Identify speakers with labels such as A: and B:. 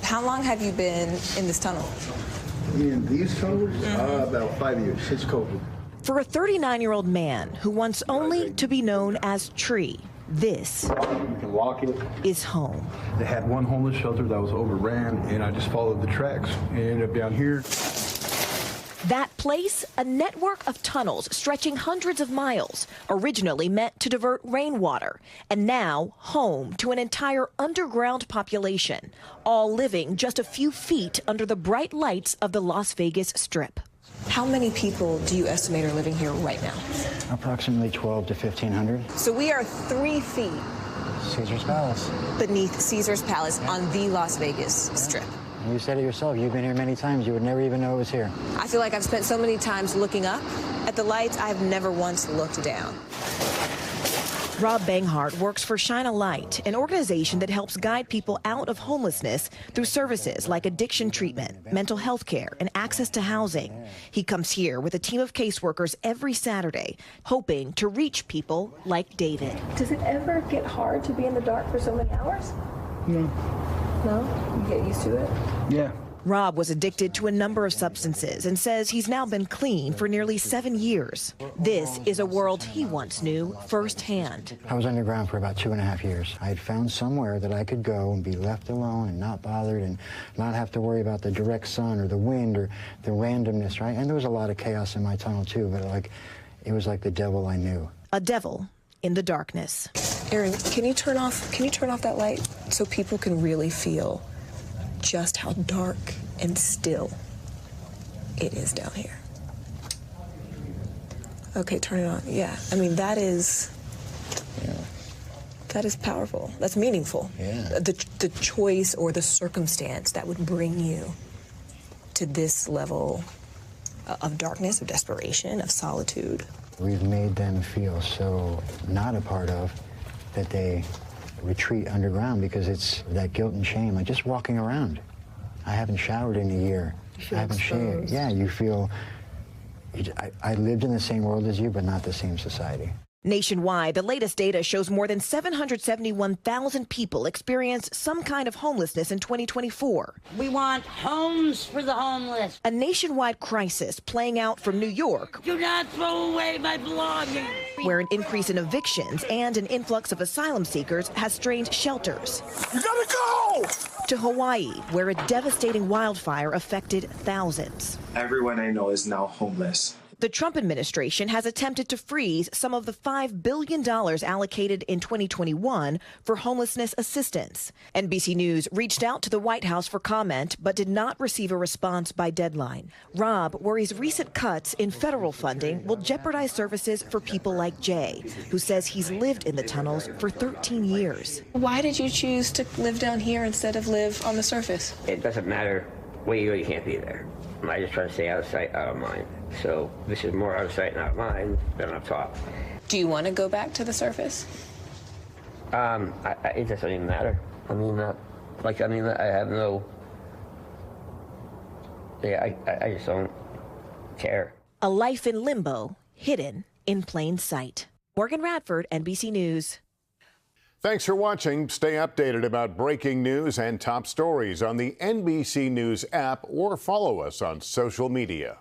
A: How long have you been in this tunnel?
B: In these tunnels, about 5 years, since COVID.
C: For a 39-year-old man who wants only to be known as Tree, this is home.
D: They had one homeless shelter that was overran, and I just followed the tracks and ended up down here.
C: That place, a network of tunnels stretching hundreds of miles, originally meant to divert rainwater, and now home to an entire underground population, all living just a few feet under the bright lights of the Las Vegas Strip.
A: How many people do you estimate are living here right now?
E: Approximately 12 to 1,500.
A: So we are 3 feet
E: Caesar's Palace.
A: beneath Caesar's Palace on the Las Vegas Strip.
E: You said it yourself. You've been here many times. You would never even know it was here.
A: I feel like I've spent so many times looking up at the lights, I've never once looked down.
C: Rob Banghart works for Shine a Light, an organization that helps guide people out of homelessness through services like addiction treatment, mental health care, and access to housing. He comes here with a team of caseworkers every Saturday, hoping to reach people like David.
F: Does it ever get hard to be in the dark for so many hours?
D: No.
F: No? You get used to it?
D: Yeah.
C: Rob was addicted to a number of substances and says he's now been clean for nearly 7 years. This is a world he once knew firsthand.
E: I was underground for about 2.5 years. I had found somewhere that I could go and be left alone and not bothered and not have to worry about the direct sun or the wind or the randomness, right? And there was a lot of chaos in my tunnel too, but it was like the devil I knew.
C: A devil in the darkness.
A: Aaron, can you turn off that light so people can really feel just how dark and still it is down here? Okay, turn it on. Yeah, I mean, that is powerful. That's meaningful.
E: Yeah.
A: The choice or the circumstance that would bring you to this level of darkness, of desperation, of solitude.
E: We've made them feel so not a part of that they retreat underground because it's that guilt and shame, like just walking around. I haven't showered in a year. I haven't shaved. Yeah, you feel, I lived in the same world as you, but not the same society.
C: Nationwide, the latest data shows more than 771,000 people experienced some kind of homelessness in 2024.
G: We want homes for the homeless.
C: A nationwide crisis playing out from New York.
G: Do not throw away my belongings.
C: Where an increase in evictions and an influx of asylum seekers has strained shelters.
H: You gotta go!
C: To Hawaii, where a devastating wildfire affected thousands.
I: Everyone I know is now homeless.
C: The Trump administration has attempted to freeze some of the $5 billion allocated in 2021 for homelessness assistance. NBC News reached out to the White House for comment, but did not receive a response by deadline. Rob worries recent cuts in federal funding will jeopardize services for people like Jay, who says he's lived in the tunnels for 13 years.
A: Why did you choose to live down here instead of live on the surface?
J: It doesn't matter where you go, you can't be there. I just try to stay out of sight, out of mind. So this is more out of sight and out of mind than up top.
A: Do you want to go back to the surface?
J: It doesn't even matter. I mean, I have no. Yeah, I just don't care.
C: A life in limbo, hidden in plain sight. Morgan Radford, NBC News.
H: Thanks for watching. Stay updated about breaking news and top stories on the NBC News app or follow us on social media.